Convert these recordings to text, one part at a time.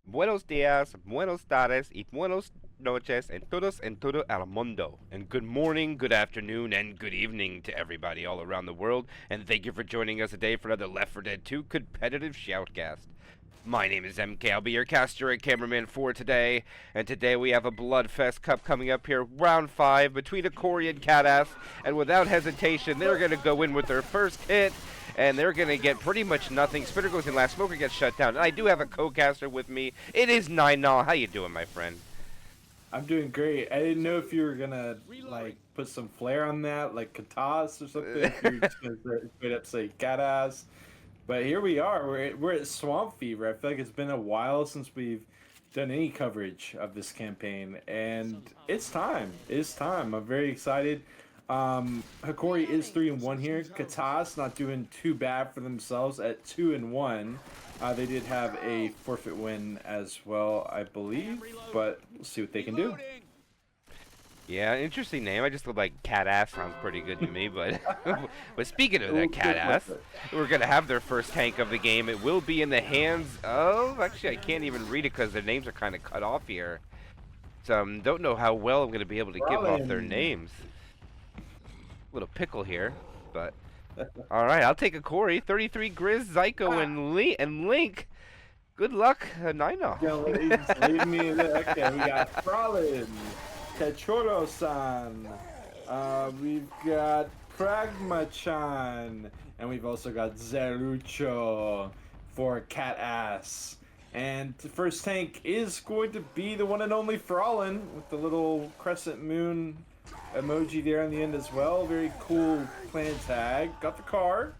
Buenos dias, buenos tardes, y buenos noches, and todo el mundo. And good morning, good afternoon, and good evening to everybody all around the world. And thank you for joining us today for another Left 4 Dead 2 competitive shoutcast. My name is MK. I'll be your caster and cameraman for today. And today we have a BloodFest Cup coming up here, round 5, between Hokori and Catass. And without hesitation, they're going to go in with their first hit. And they're going to get pretty much nothing. Spitter goes in last, Smoker gets shut down. And I do have a co-caster with me. It is Nine Null. How you doing, my friend? I'm doing great. I didn't know if you were gonna like put some flair on that, like Catass or something. If you're just gonna straight up say Catass. But here we are. We're at Swamp Fever. I feel like it's been a while since we've done any coverage of this campaign, and it's time. It's time. I'm very excited. Hokori is 3-1 here. Catass not doing too bad for themselves at 2-1. They did have a forfeit win as well, I believe, but we'll see what they can do. Yeah, interesting name. I just thought like Catass sounds pretty good to me, but but speaking of that Catass, we're gonna have their first tank of the game. It will be in the hands of actually I can't even read it because their names are kind of cut off here. So don't know how well I'm gonna be able to give off their names. Little pickle here, but all right, I'll take a Corey. 33 Grizz, Zyko, and Link. Good luck, Nina. Leave me there. Okay, we got Frolin, Techoro-san, we've got Pragma-chan, and we've also got Zerucho for Catass. And the first tank is going to be the one and only Frolin with the little crescent moon emoji there on the end as well. Very cool planet tag. Got the car.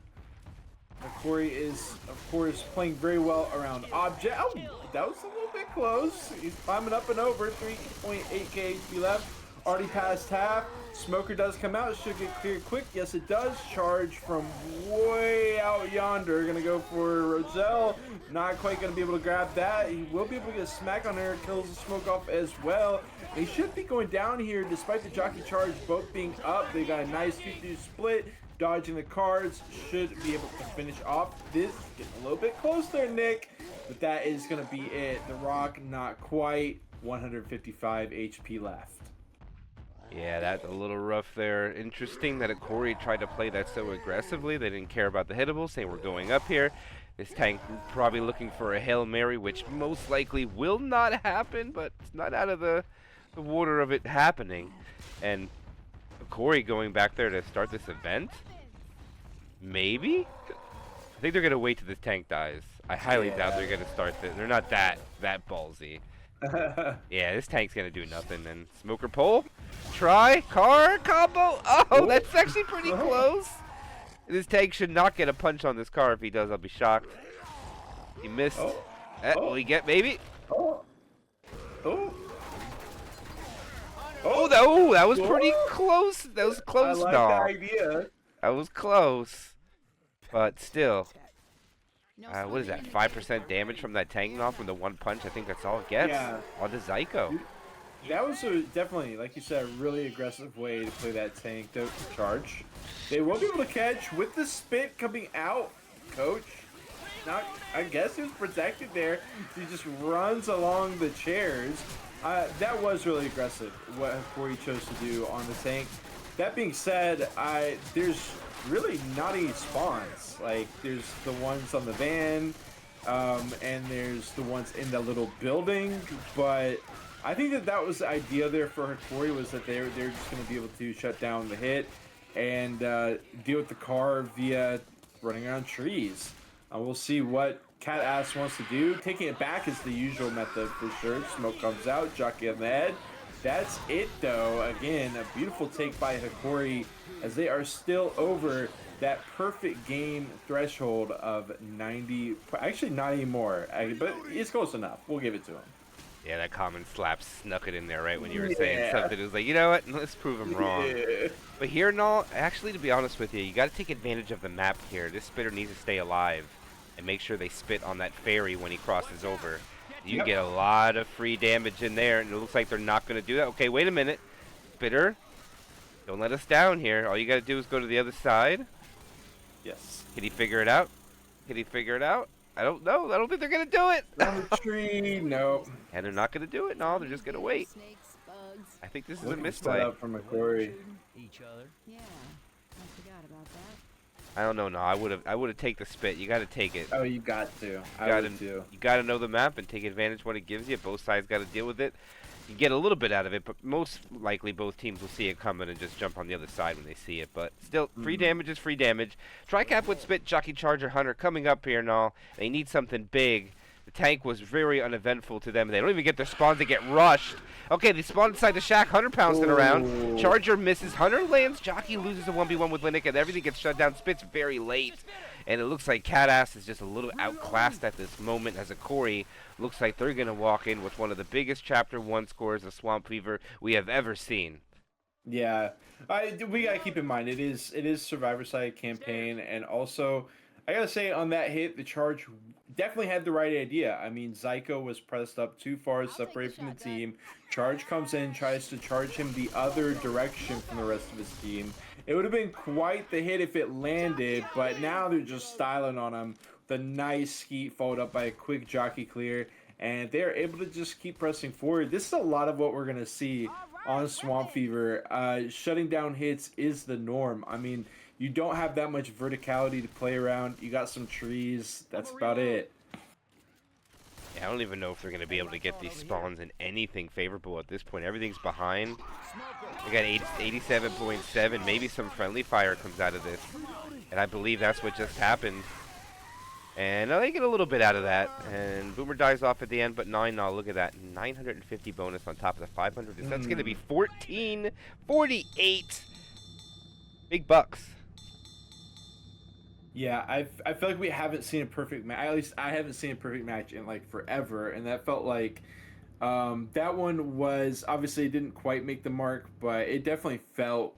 Corey is, of course, playing very well around object. Oh, that was a little bit close. He's climbing up and over. 3.8k HP left. Already past half. Smoker does come out. Should get cleared quick. Yes, it does. Charge from way out yonder. Gonna go for Roselle. Not quite gonna be able to grab that. He will be able to get a smack on her. Kills the smoke off as well. He should be going down here despite the jockey charge both being up. They got a nice 2-2 split. Dodging the cards, should be able to finish off this. Getting a little bit close there, Nick, but that is going to be it. The Rock, not quite. 155 HP left. Yeah, that's a little rough there. Interesting that Hokori tried to play that so aggressively. They didn't care about the hittables, saying we're going up here. This tank probably looking for a Hail Mary, which most likely will not happen, but it's not out of the water of it happening. And Corey going back there to start this event? Maybe? I think they're going to wait till this tank dies. I highly doubt they're going to start this. They're not that ballsy. Yeah, this tank's going to do nothing then. Smoker pole? Try? Car? Combo? Oh, that's actually pretty close. This tank should not get a punch on this car. If he does, I'll be shocked. He missed. Will he get maybe? Oh, that was pretty close. That was close, I like dog. the idea. That was close. But still. What is that? 5% damage from that tank off from the one punch? I think that's all it gets. Yeah. On the Zyko. That was definitely, like you said, a really aggressive way to play that tank to charge. They will be able to catch with the spit coming out, coach. Not, I guess he was protected there. He just runs along the chairs. That was really aggressive, what Corey chose to do on the tank. That being said, there's really not any spawns. Like, there's the ones on the van, and there's the ones in the little building. But I think that was the idea there for Hokori, was that they're just going to be able to shut down the hit and deal with the car via running around trees. We'll see what Catass wants to do. Taking it back is the usual method for sure. Smoke comes out, jockey on the head. That's it though. Again, a beautiful take by Hokori as they are still over that perfect game threshold of 90. Actually, not anymore, but it's close enough. We'll give it to him. Yeah, that common slap snuck it in there right when you were saying something. It was like, you know what? Let's prove him wrong. Yeah. But here, no, actually, to be honest with you, you got to take advantage of the map here. This spitter needs to stay alive and make sure they spit on that ferry when he crosses over. You get a lot of free damage in there, and it looks like they're not going to do that. Okay, wait a minute. Spitter, don't let us down here. All you got to do is go to the other side. Yes. Can he figure it out? Can he figure it out? I don't know. I don't think they're gonna do it. On the tree, nope. And they're not gonna do it. No, they're just gonna wait. I think this is a Looking misplay. set up from Hokori. Each other. Yeah, I forgot about that. I don't know. No, I would have take the spit. You got to take it. Oh, you got to. I gotta, would too. You got to know the map and take advantage when it gives you. Both sides got to deal with it. You get a little bit out of it, but most likely both teams will see it coming and just jump on the other side when they see it. But still, free damage is free damage. Tricap with spit, Jockey Charger Hunter coming up here and all. They need something big. The tank was very uneventful to them. They don't even get their spawns. They get rushed. Okay, they spawn inside the shack. Hunter pouncing around. Charger misses. Hunter lands. Jockey loses a 1v1 with Linux, and everything gets shut down. Spit's very late. And it looks like Catass is just a little outclassed at this moment as Hokori looks like they're going to walk in with one of the biggest Chapter 1 scores of Swamp Fever we have ever seen. Yeah, we gotta keep in mind it is Survivor side campaign, and also I gotta say on that hit the charge definitely had the right idea. I mean, Zyko was pressed up too far, separated from the team. Charge comes in, tries to charge him the other direction from the rest of his team. It would have been quite the hit if it landed, but now they're just styling on him. The nice skeet followed up by a quick jockey clear, and they're able to just keep pressing forward. This is a lot of what we're gonna see on Swamp Fever. Shutting down hits is the norm. I mean, you don't have that much verticality to play around. You got some trees. That's about it. Yeah, I don't even know if they're going to be able to get these spawns in anything favorable at this point. Everything's behind. We got 87.7. Maybe some friendly fire comes out of this. And I believe that's what just happened. And they get a little bit out of that. And Boomer dies off at the end, but 9-0. Look at that. 950 bonus on top of the 500. That's going to be 1448. Big bucks. Yeah, I feel like we haven't seen a perfect match. At least I haven't seen a perfect match in like forever, and that felt like that one was obviously it didn't quite make the mark, but it definitely felt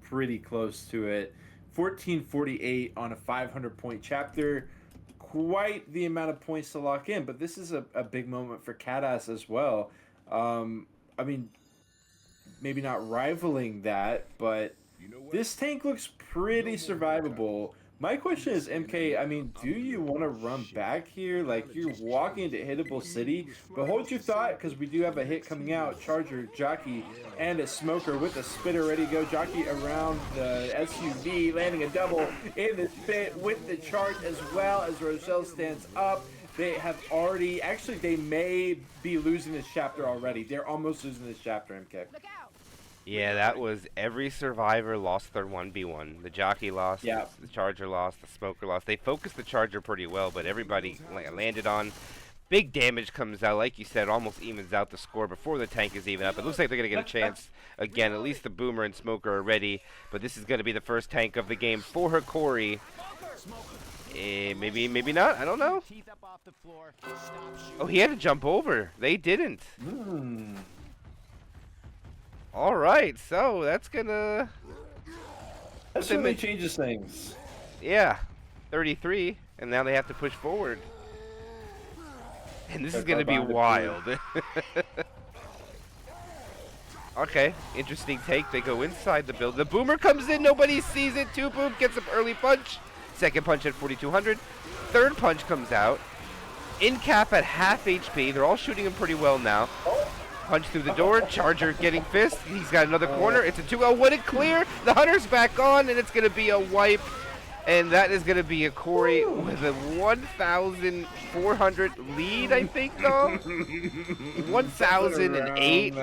pretty close to it. 1448 on a 500-point chapter, quite the amount of points to lock in. But this is a big moment for Catass as well. I mean, maybe not rivaling that, but this tank looks pretty survivable. My question is, MK, I mean, do you want to run back here? Like, you're walking into Hittable City, but hold your thought, because we do have a hit coming out. Charger, Jockey, and a Smoker with a spitter ready to go. Jockey around the SUV, landing a double in the spit with the charge as well as Rochelle stands up. They have already, actually, they may be losing this chapter already. They're almost losing this chapter, MK. Yeah, that was every survivor lost their 1v1. The Jockey lost, the Charger lost, the Smoker lost. They focused the Charger pretty well, but everybody landed on. Big damage comes out, like you said, almost evens out the score before the tank is even up. It looks like they're going to get a chance again. At least the Boomer and Smoker are ready, but this is going to be the first tank of the game for Hokori. Maybe not. I don't know. Oh, he had to jump over. They didn't. All right, so that's gonna. That certainly changes things. Yeah, 33, and now they have to push forward. And this is gonna be wild. Okay, interesting take. They go inside the build. The Boomer comes in. Nobody sees it. 2Boom gets an early punch. Second punch at 4,200. Third punch comes out. In cap at half HP. They're all shooting him pretty well now. Punch through the door. Charger getting fist. He's got another corner. It's a 2-0. Would it clear? The Hunter's back on, and it's going to be a wipe. And that is going to be Hokori with a 1,400 lead, I think, though. 1,008.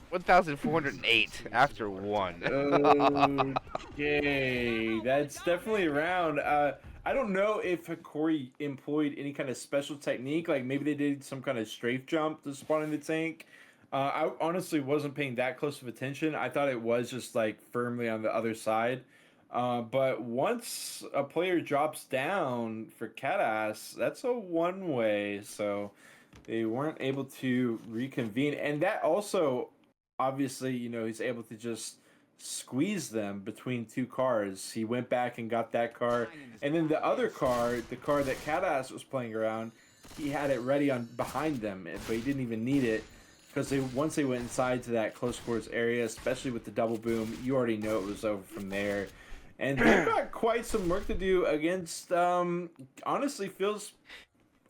1,408 after one. Okay, that's definitely around. I don't know if Hokori employed any kind of special technique, like maybe they did some kind of strafe jump to spawn in the tank. I honestly wasn't paying that close of attention. I thought it was just like firmly on the other side. But once a player drops down for Catass, that's a one-way, so they weren't able to reconvene. And that also, obviously, you know, he's able to just squeeze them between two cars. He went back and got that car, and then the other car, the car that Catass was playing around, he had it ready on behind them, but he didn't even need it because once they went inside to that close quarters area, especially with the double boom, you already know it was over from there. and they've got quite some work to do against. Honestly, feels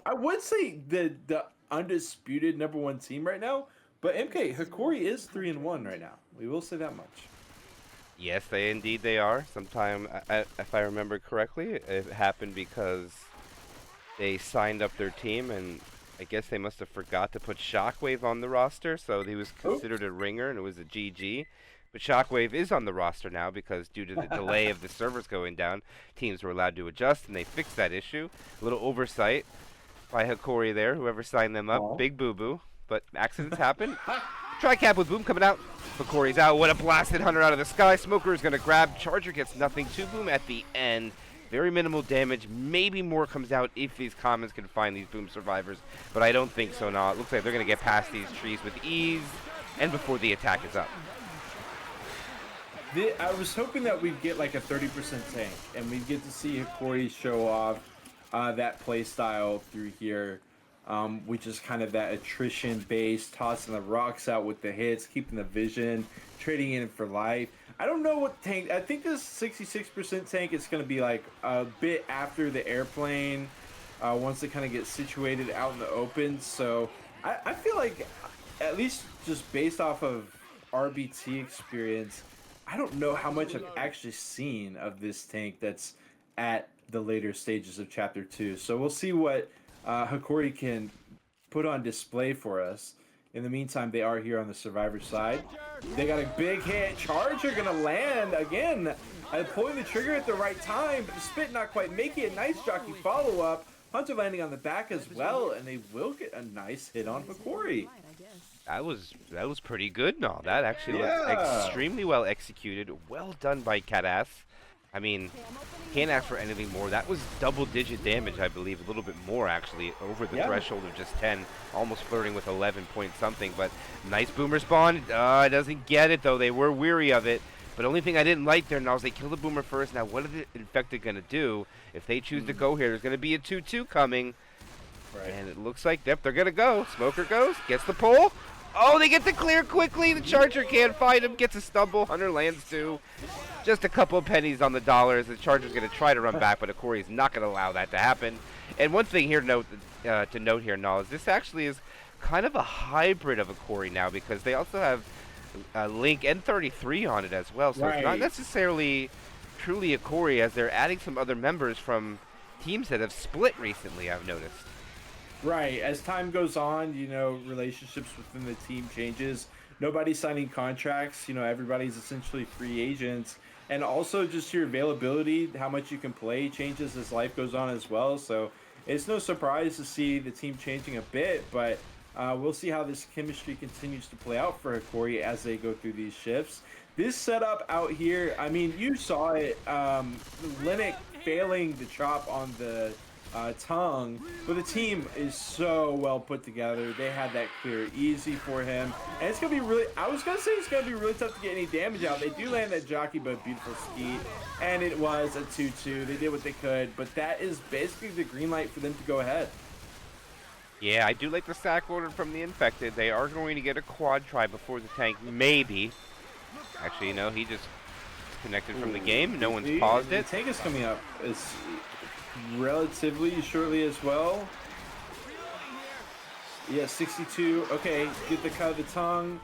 I would say the undisputed #1 team right now, but MK Hokori is 3-1 right now. We will say that much. Yes, they are. Sometime, if I remember correctly, it happened because they signed up their team, and I guess they must have forgot to put Shockwave on the roster, so he was considered a ringer, and it was a GG. But Shockwave is on the roster now because due to the delay of the servers going down, teams were allowed to adjust, and they fixed that issue. A little oversight by Hokori there, whoever signed them up. Aw. Big boo-boo, but accidents happen. Tri-cap with Boom coming out. Hokori's out. What a blasted hunter out of the sky. Smoker is going to grab. Charger gets nothing. 2 Boom at the end. Very minimal damage. Maybe more comes out if these commons can find these Boom survivors, but I don't think so now. It looks like they're going to get past these trees with ease and before the attack is up. I was hoping that we'd get like a 30% tank, and we'd get to see Hokori show off that play style through here, which is kind of that attrition base, tossing the rocks out with the hits, keeping the vision, trading in for life. I don't know what tank. I think this 66% tank is going to be like a bit after the airplane, once they kind of get situated out in the open. So I feel like, at least just based off of RBT experience, I don't know how much I've actually seen of this tank that's at the later stages of Chapter 2. So we'll see what Hokori can put on display for us. In the meantime, they are here on the Survivor side. They got a big hit. Charger gonna land again. Pulling the trigger at the right time, but the spit not quite making it. Nice jockey follow-up. Hunter landing on the back as well, and they will get a nice hit on Hokori. That was pretty good. No, that actually was extremely well executed. Well done by Catass. I mean, can't ask for anything more. That was double-digit damage, I believe, a little bit more actually, over the threshold of just 10, almost flirting with 11 point something. But nice boomer spawn. Doesn't get it though. They were weary of it. But only thing I didn't like there, Nals, they killed the boomer first. Now, what are the infected gonna do if they choose to go here? There's gonna be a 2-2 coming, and it looks like they're gonna go. Smoker goes, gets the pull. Oh, they get the clear quickly. The Charger can't find him. Gets a stumble. Hunter lands too. Just a couple of pennies on the dollars. The Charger's going to try to run back, but Hokori's not going to allow that to happen. And one thing here to note here, Null, is this actually is kind of a hybrid of Hokori now because they also have Link and 33 on it as well. So it's not necessarily truly Hokori, as they're adding some other members from teams that have split recently, I've noticed. Right. As time goes on, you know, relationships within the team changes. Nobody's signing contracts. You know, everybody's essentially free agents. And also just your availability, how much you can play changes as life goes on as well. So it's no surprise to see the team changing a bit, but we'll see how this chemistry continues to play out for Hokori as they go through these shifts. This setup out here, I mean, you saw it, Linux failing the chop on the tongue, but the team is so well put together. They had that clear easy for him, and it's gonna be really, I was gonna say it's gonna be really tough to get any damage out. They do land that jockey, but beautiful skeet, and it was a 2-2. They did what they could, but that is basically the green light for them to go ahead. Yeah, I do like the sack order from the infected. They are going to get a quad try before the tank, maybe. Actually, no, he just disconnected from the game. No one's paused it. The tank is coming up as relatively shortly as well. Yeah, 62. Okay, get the cut of the tongue.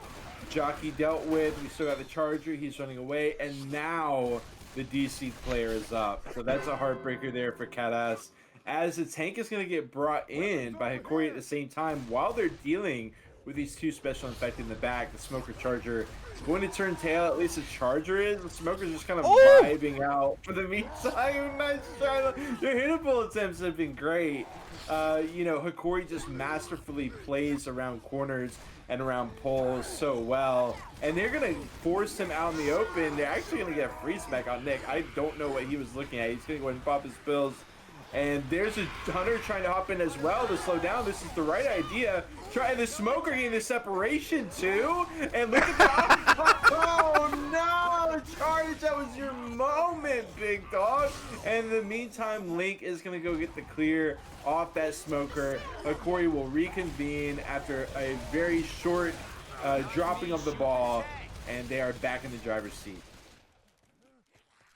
Jockey dealt with. We still got the Charger. He's running away. And now the DC player is up. So that's a heartbreaker there for Catass, as the tank is going to get brought in by Hokori at the same time while they're dealing with these two special infected in the back. The Smoker Charger is going to turn tail, at least the Charger is. The Smoker's just kind of vibing out for the meantime. Nice try. Their hittable attempts have been great. You know, Hokori just masterfully plays around corners and around poles so well. And they're going to force him out in the open. They're actually going to get a freeze back on Nick. I don't know what he was looking at. He's going to go ahead and pop his pills. And there's a Hunter trying to hop in as well to slow down. This is the right idea. Try the Smoker getting the separation too. And look at that. Oh no, Charge, that was your moment, big dog. And in the meantime, Link is going to go get the clear off that Smoker. Hokori will reconvene after a very short dropping of the ball. And they are back in the driver's seat.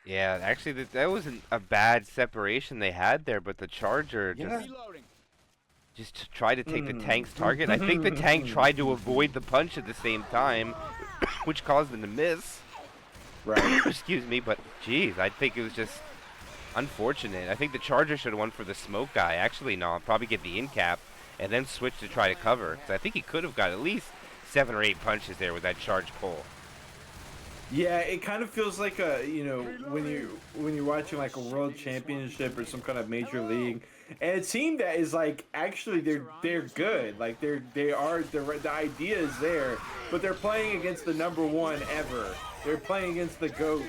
Yeah, actually, that wasn't a bad separation they had there, but the Charger Yeah. just tried to take the tank's target. I think the tank tried to avoid the punch at the same time, which caused them to miss. Right. Excuse me, but geez, I think it was just unfortunate. I think the Charger should have won for the smoke guy. Actually, no, probably get the in cap and then switch to try to cover. 'Cause I think he could have got at least 7 or 8 punches there with that charge pull. Yeah, it kind of feels like when you're watching like a world championship or some kind of major league, and a team that is like actually they're good, like the idea is there, but they're playing against the number one ever. They're playing against the GOAT,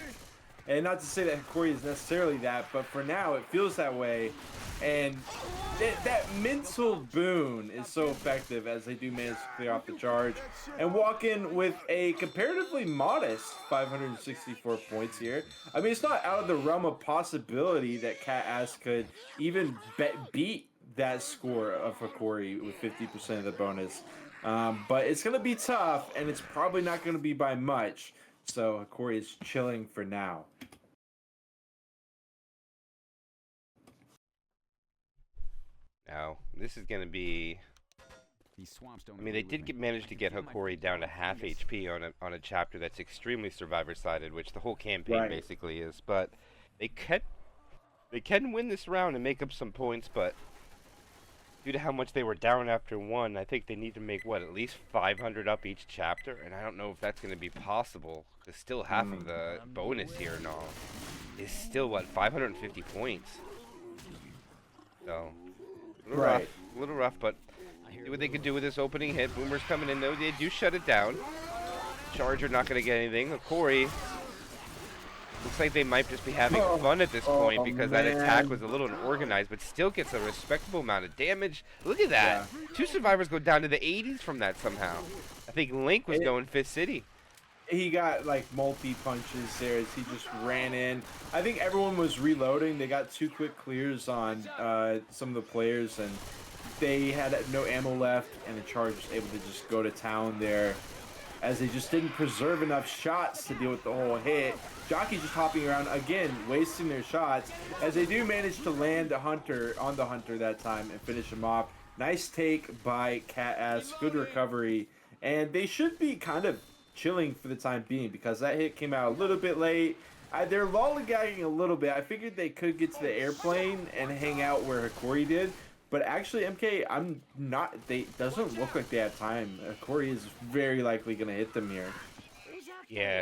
and not to say that Hokori is necessarily that, but for now it feels that way. And that mental boon is so effective as they do manage to clear off the charge and walk in with a comparatively modest 564 points here. I mean, it's not out of the realm of possibility that Catass could even beat that score of Hokori with 50% of the bonus. But it's going to be tough, and it's probably not going to be by much. So Hokori is chilling for now. Now, this is going to be... I mean, they did manage to get Hokori down to half HP on a chapter that's extremely survivor-sided, which the whole campaign basically is. But they can win this round and make up some points, but due to how much they were down after one, I think they need to make, what, at least 500 up each chapter? And I don't know if that's going to be possible, because still half of the bonus here and all is still, what, 550 points? So... a little rough, but see what they can do with this opening hit. Boomer's coming in, though. They do shut it down. Charger not going to get anything. Hokori looks like they might just be having fun at this point because that attack was a little unorganized, but still gets a respectable amount of damage. Look at that. Yeah. 2 survivors go down to the 80s from that somehow. I think Link was going Fifth City. He got like multi-punches there as he just ran in. I think everyone was reloading. They got 2 quick clears on some of the players, and they had no ammo left, and the Charge was able to just go to town there as they just didn't preserve enough shots to deal with the whole hit. Jockey just hopping around again, wasting their shots, as they do manage to land the Hunter on the Hunter that time and finish him off. Nice take by Catass, good recovery, and they should be kind of chilling for the time being because that hit came out a little bit late. They're lollygagging a little bit. I figured they could get to the airplane and hang out where Hokori did, but actually MK, I'm not. They doesn't look like they have time. Hokori is very likely gonna hit them here. Yeah,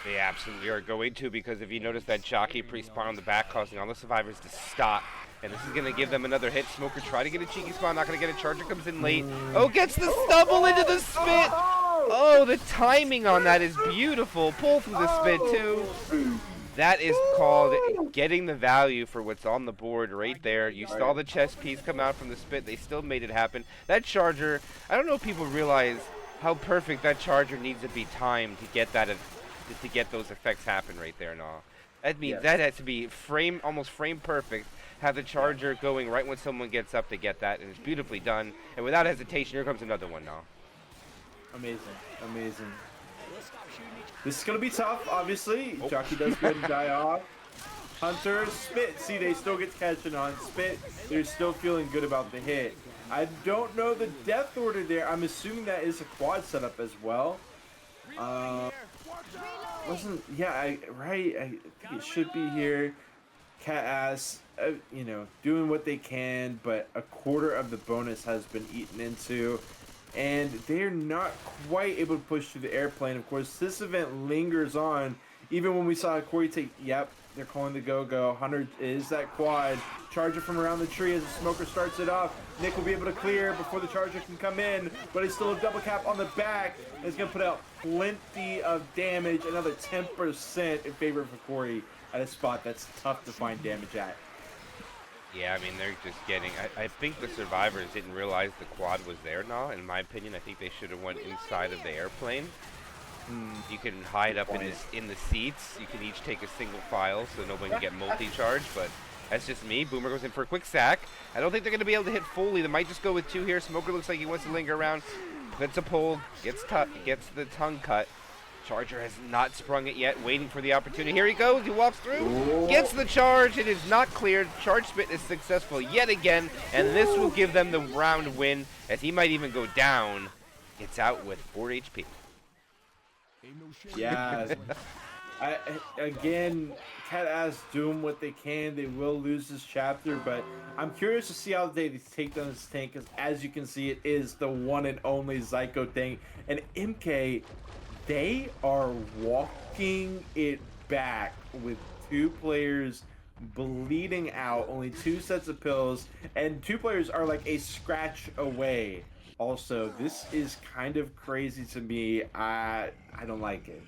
they absolutely are going to, because if you notice that jockey pre-spawn on the back causing all the survivors to stop, and this is going to give them another hit. Smoker try to get a cheeky spawn, not going to get a Charger, comes in late. Oh, gets the stumble into the spit! Oh, the timing on that is beautiful. Pull through the spit, too. That is called getting the value for what's on the board right there. You saw the chest piece come out from the spit. They still made it happen. That Charger, I don't know if people realize how perfect that Charger needs to be timed to get that, to get those effects happen right there and all. That means that has to be almost frame perfect. Have the Charger going right when someone gets up to get that, and it's beautifully done. And without hesitation, here comes another one now. Amazing, amazing. This is gonna be tough, obviously. Jockey does go ahead and die off. Hunter, Spit. See, they still get catching on. Spit, they're still feeling good about the hit. I don't know the death order there. I'm assuming that is a quad setup as well. I think it should be here. Catass, doing what they can, but a quarter of the bonus has been eaten into, and they're not quite able to push through the airplane. Of course, this event lingers on. Even when we saw Corey take, they're calling the go-go. Hunter is that quad. Charger from around the tree as the Smoker starts it off. Nick will be able to clear before the Charger can come in, but it's still a double cap on the back. It's going to put out plenty of damage, another 10% in favor of Hokori at a spot that's tough to find damage at. Yeah, I mean, they're just getting... I think the survivors didn't realize the quad was there now. In my opinion, I think they should have went inside of the airplane. You can hide up in the seats. You can each take a single file so nobody can get multi-charged, but that's just me. Boomer goes in for a quick sack. I don't think they're going to be able to hit fully. They might just go with 2 here. Smoker looks like he wants to linger around. Gets a pull, gets the tongue cut. Charger has not sprung it yet, waiting for the opportunity. Here he goes, he walks through, Ooh. gets the charge, it is not cleared. Charge spit is successful yet again, and this will give them the round win, as he might even go down. Gets out with 4 HP. Yeah. Again, Catass doing what they can. They will lose this chapter, but I'm curious to see how they take down this tank, because as you can see, it is the one and only Zyko tank. And MK, they are walking it back with 2 players bleeding out, only 2 sets of pills, and 2 players are like a scratch away. Also, this is kind of crazy to me. I don't like it.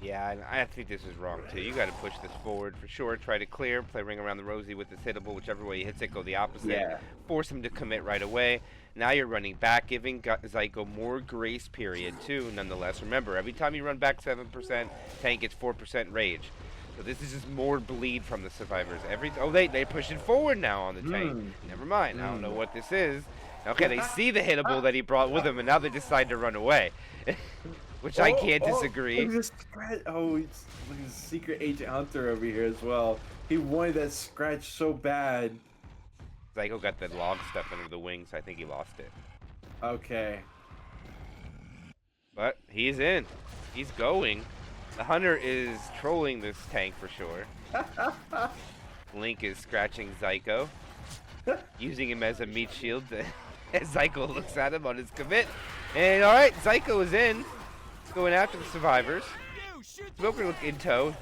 Yeah, and I think this is wrong too. You got to push this forward for sure. Try to clear, play ring around the rosy with this hittable, whichever way he hits it, go the opposite. Yeah. Force him to commit right away. Now you're running back, giving Zyko more grace period too. Nonetheless, remember, every time you run back 7%, tank gets 4% rage. So this is just more bleed from the survivors. They push it forward now on the tank. Never mind. I don't know what this is. Okay, they see the hittable that he brought with him, and now they decide to run away. Which I can't disagree. Look at he's Secret Agent Hunter over here as well. He wanted that scratch so bad. Zyko got the log stuff under the wing, so I think he lost it. Okay. But he's in. He's going. The Hunter is trolling this tank for sure. Link is scratching Zyko, using him as a meat shield as Zyko looks at him on his commit. And alright, Zyko is in. Going after the survivors. Smoker in tow.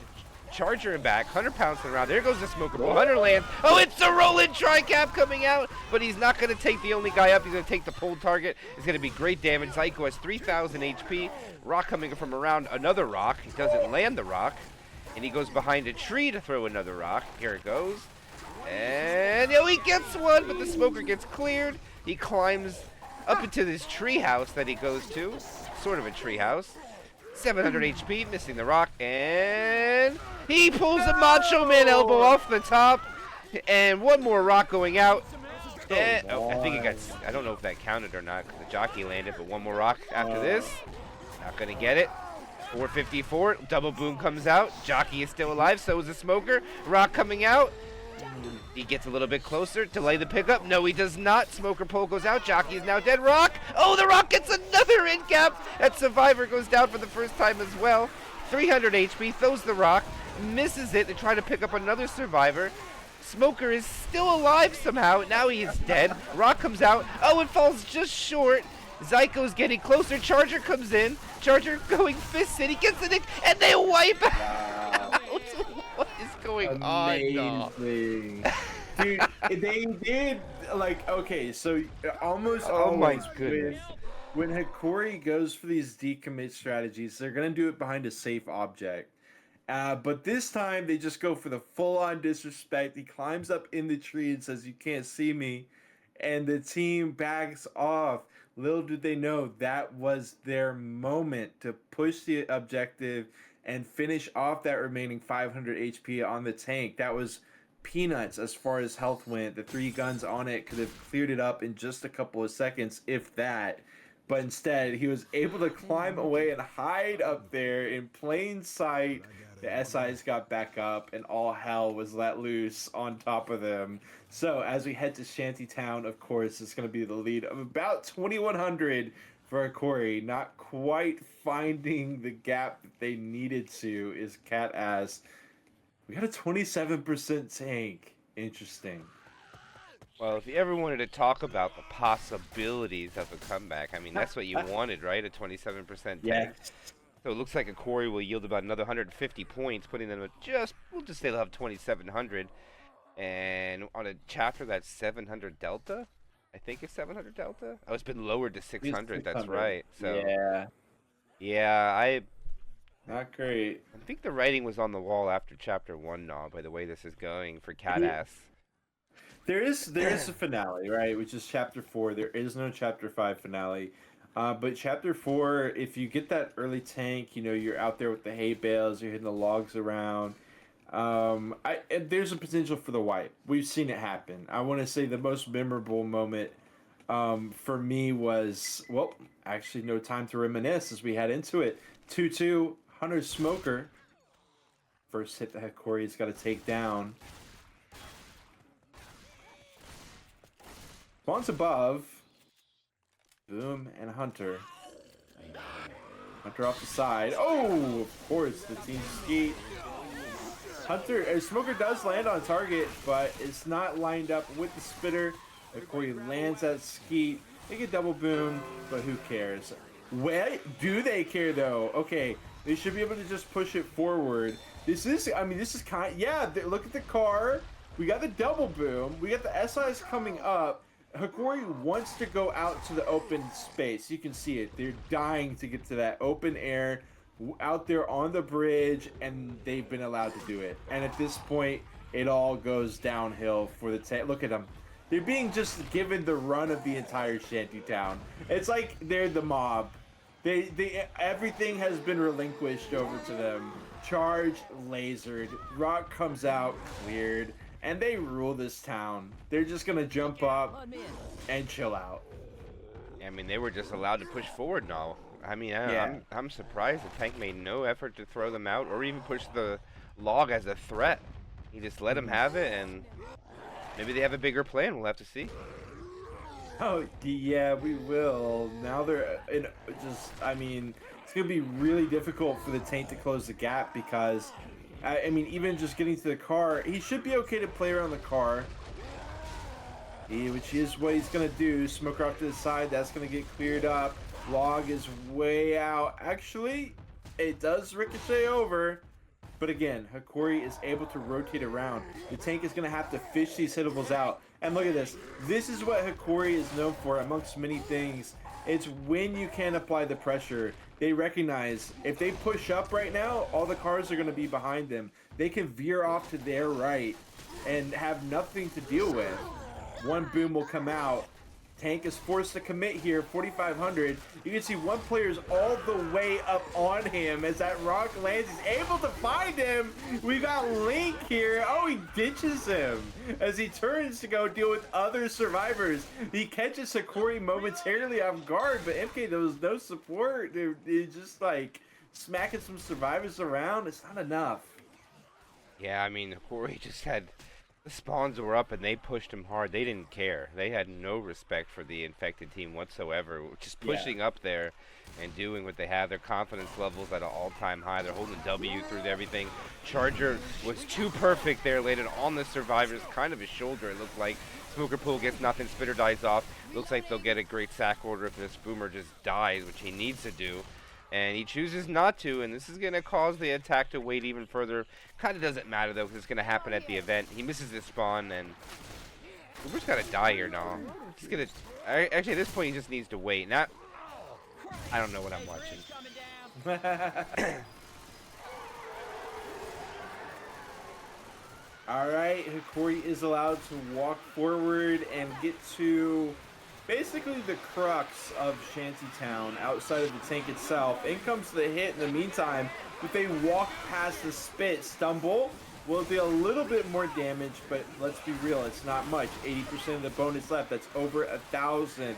Charger in back. Hunter pouncing around. There goes the Smoker ball. Hunter lands. Oh, it's a rolling tri-cap coming out. But he's not going to take the only guy up. He's going to take the pulled target. It's going to be great damage. Zyko has 3,000 HP. Rock coming from around another rock. He doesn't land the rock. And he goes behind a tree to throw another rock. Here it goes. And he gets one, but the Smoker gets cleared. He climbs up into this tree house that he goes to. Sort of a tree house. 700 HP, missing the rock, and he pulls a Macho Man elbow off the top, and one more rock going out. And, I think it got, I don't know if that counted or not, because the jockey landed, but one more rock after this. Not going to get it. 454, double boom comes out. Jockey is still alive, so is the Smoker. Rock coming out. He gets a little bit closer, delay the pickup. No, he does not. Smoker pole goes out. Jockey is now dead. Rock! Oh, the Rock gets another end cap. That Survivor goes down for the first time as well. 300 HP, throws the Rock, misses it. They try to pick up another Survivor. Smoker is still alive somehow. Now he is dead. Rock comes out. Oh, it falls just short. Zyko's getting closer. Charger comes in. Charger going fist in. He gets the nick, and they wipe out. What is going on, dog? Amazing. Dude, they did, like, okay, so almost Oh my always goodness. when Hokori goes for these decommit strategies, they're going to do it behind a safe object. But this time, they just go for the full-on disrespect. He climbs up in the tree and says, "You can't see me." And the team backs off. Little did they know that was their moment to push the objective and finish off that remaining 500 HP on the tank. That was peanuts as far as health went. The 3 guns on it could have cleared it up in just a couple of seconds, if that. But instead, he was able to climb away and hide up there in plain sight. The SIs got back up, and all hell was let loose on top of them. So, as we head to Shanty Town, of course, it's going to be the lead of about 2,100 for Hokori. Not quite finding the gap that they needed to is Catass. We got a 27% tank. Interesting. Well, if you ever wanted to talk about the possibilities of a comeback, I mean, that's what you wanted, right? A 27% tank. Yes. So it looks like Hokori will yield about another 150 points, putting them at we'll just say they'll have 2,700. And on a chapter that's 700 delta, I think it's 700 delta. Oh, it's been lowered to 600. That's right. So yeah, Not great. I think the writing was on the wall after chapter 1 now, by the way this is going for Catass. There is a finale, right? Which is chapter 4. There is no chapter 5 finale. But chapter 4, if you get that early tank, you're out there with the hay bales, you're hitting the logs around. And there's a potential for the wipe. We've seen it happen. I want to say the most memorable moment for me was, well, actually no time to reminisce as we head into it. 2-2, Hunter Smoker. First hit that Hokori's got to take down. Spawns above. Boom and Hunter. Hunter off the side. Oh, of course, the team skeet. Hunter, Smoker does land on target, but it's not lined up with the spitter. Hokori lands that skeet. They get double boom, but who cares? Wait, do they care though? Okay, they should be able to just push it forward. This is kind. Yeah, look at the car. We got the double boom. We got the SIs coming up. Hokori wants to go out to the open space. You can see it. They're dying to get to that open air out there on the bridge, and they've been allowed to do it. And at this point, it all goes downhill for the tank. Look at them. They're being just given the run of the entire Shanty Town. It's like they're the mob. Everything has been relinquished over to them. Charged, lasered, rock comes out, cleared, and they rule this town. They're just gonna jump up and chill out. I mean, they were just allowed to push forward now. I mean, I'm surprised the tank made no effort to throw them out or even push the log as a threat. He just let them have it, and maybe they have a bigger plan. We'll have to see. Oh, yeah, we will. Now they're in I mean, it's going to be really difficult for the tank to close the gap because, I mean, even just getting to the car, he should be okay to play around the car. Which is what he's going to do. Smoker off to the side. That's going to get cleared up. Log is way out. Actually, it does ricochet over. But again, Hokori is able to rotate around. The tank is going to have to fish these hittables out. And look at this. This is what Hokori is known for amongst many things. It's when you can apply the pressure. They recognize if they push up right now, all the cars are going to be behind them. They can veer off to their right and have nothing to deal with. One boom will come out. Tank is forced to commit here, 4,500. You can see one player's all the way up on him as that rock lands. He's able to find him. We got Link here. Oh, he ditches him as he turns to go deal with other survivors. He catches Hokori momentarily off guard, but MK, there was no support. They're just like smacking some survivors around. It's not enough. Yeah, I mean, Hokori just had... The spawns were up and they pushed him hard. They didn't care. They had no respect for the infected team whatsoever. Just pushing up there and doing what they have. Their confidence levels at an all-time high. They're holding W through everything. Charger was too perfect there. Laid it on the survivors, kind of his shoulder, it looked like. Smoker Pool gets nothing. Spitter dies off. Looks like they'll get a great sack order if this boomer just dies, which he needs to do. And he chooses not to, and this is going to cause the attack to wait even further. Kind of doesn't matter, though, because it's going to happen at the event. He misses his spawn, and Uber's got to die here now. He's going to... Actually, at this point, he just needs to wait. Not... I don't know what I'm watching. All right, Hokori is allowed to walk forward and get to... basically the crux of Shanty Town outside of the tank itself. In comes the hit in the meantime. If they walk past the spit, stumble will do a little bit more damage, but let's be real, it's not much. 80% of the bonus left. That's over 1,000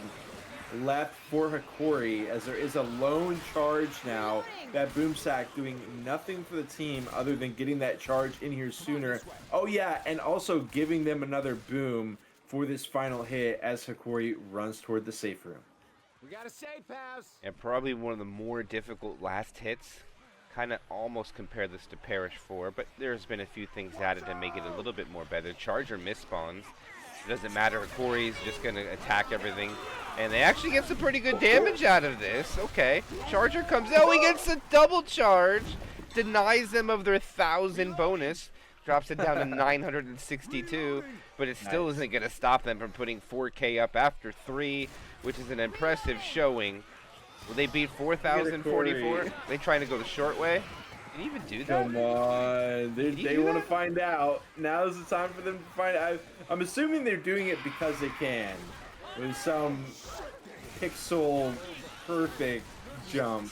left for Hokori as there is a lone charge now. That boom sack doing nothing for the team other than getting that charge in here sooner. Oh yeah, and also giving them another boom for this final hit as Hokori runs toward the safe room. We got a safe house. And probably one of the more difficult last hits. Kind of almost compare this to Perish 4, but there's been a few things added to make it a little bit more better. Charger misspawns. It doesn't matter. Hokori's just going to attack everything. And they actually get some pretty good damage out of this. Okay. Charger comes out. He gets a double charge. Denies them of their 1,000 bonus. Drops it down to 962. But it still isn't going to stop them from putting 4K up after 3, which is an impressive showing. Will they beat 4,044? They trying to go the short way? Can you even do that? Come on. They want to find out. Now's the time for them to find out. I'm assuming they're doing it because they can. With some pixel perfect jump.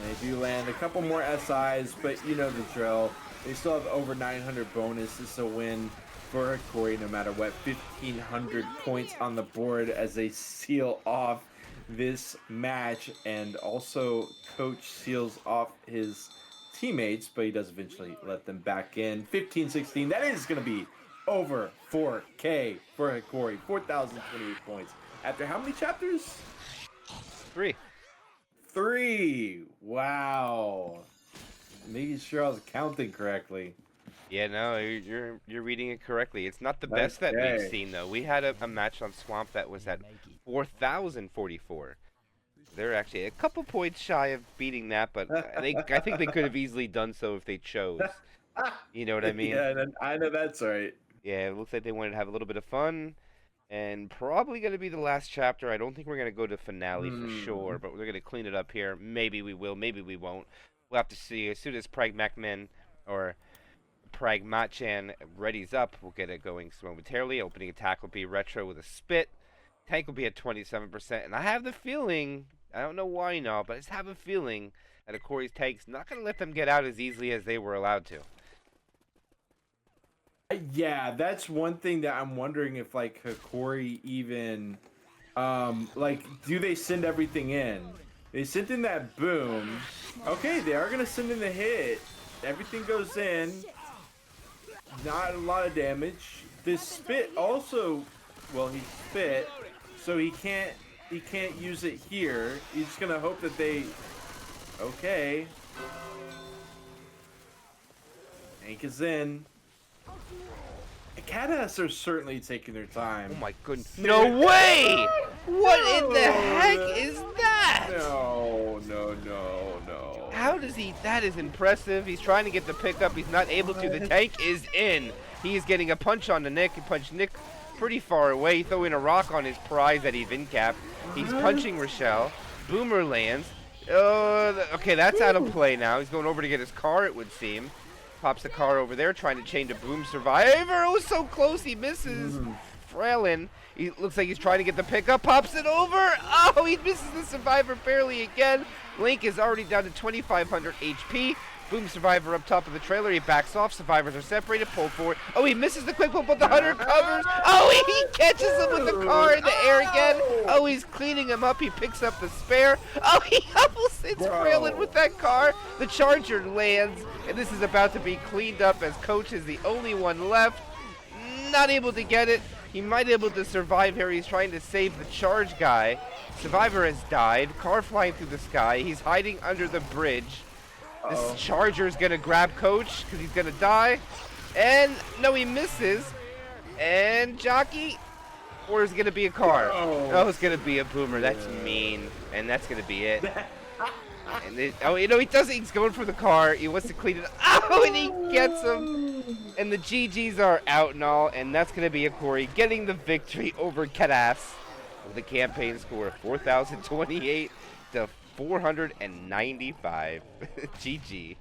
And they do land a couple more SIs, but you know the drill. They still have over 900 bonus. This is a win for Hokori no matter what. 1,500 points on the board as they seal off this match, and also Coach seals off his teammates, but he does eventually let them back in. 15-16. That is going to be over 4K for Hokori. 4,028 points. After how many chapters? 3. 3. Wow. Making sure I was counting correctly. Yeah, no, you're reading it correctly. It's not the best that Okay. we've seen though. We had a match on Swamp that was at 4,044. They're actually a couple points shy of beating that, but I think they could have easily done so if they chose. You know what I mean? Yeah, I know that's right. Yeah, it looks like they wanted to have a little bit of fun, and probably going to be the last chapter. I don't think we're going to go to finale for sure, but we're going to clean it up here. Maybe we will, maybe we won't. We'll have to see. As soon as Pragmacman or Pragmachan readies up, we'll get it going momentarily. Opening attack will be Retro with a spit. Tank will be at 27%, and I have the feeling, I don't know why now, but I just have a feeling that Hokori's tank's not going to let them get out as easily as they were allowed to. Yeah, that's one thing that I'm wondering if like Hokori even like do they send everything in? They sent in that boom. Okay, they are gonna send in the hit. Everything goes in. Not a lot of damage. This spit also, well, he spit, so he can't use it here. He's just gonna hope that they. Okay. Tank is in. Catass are certainly taking their time. Oh my goodness. No way! What in the heck is that? No. How does he? That is impressive. He's trying to get the pickup. He's not able to. The tank is in. He is getting a punch on the Nick. He punched Nick pretty far away. He throwing a rock on his prize that he's in cap. He's punching Rochelle. Boomer lands. Okay, that's out of play now. He's going over to get his car, it would seem. Pops the car over there, trying to chain to Boom Survivor. Oh, so close, he misses. Frailin, he looks like he's trying to get the pickup. Pops it over. Oh, he misses the Survivor barely again. Link is already down to 2,500 HP. Boom Survivor up top of the trailer. He backs off. Survivors are separated. Pulled forward. Oh, he misses the quick pull, but the Hunter covers. Oh, he catches him with the car in the air again. Oh, he's cleaning him up. He picks up the spare. Oh, he almost hits Frailin with that car. The Charger lands, and this is about to be cleaned up as Coach is the only one left. Not able to get it. He might be able to survive here. He's trying to save the charge guy. Survivor has died. Car flying through the sky. He's hiding under the bridge. This Charger's gonna grab Coach because he's gonna die. And no, he misses. And Jockey, or is it gonna be a car? Oh, it's gonna be a Boomer. That's mean. And that's gonna be it. And he doesn't. He's going for the car. He wants to clean it up. Oh, and he gets him. And the GGs are out and all. And that's gonna be Hokori getting the victory over Catass with a campaign score of 4,028 to 495. GG.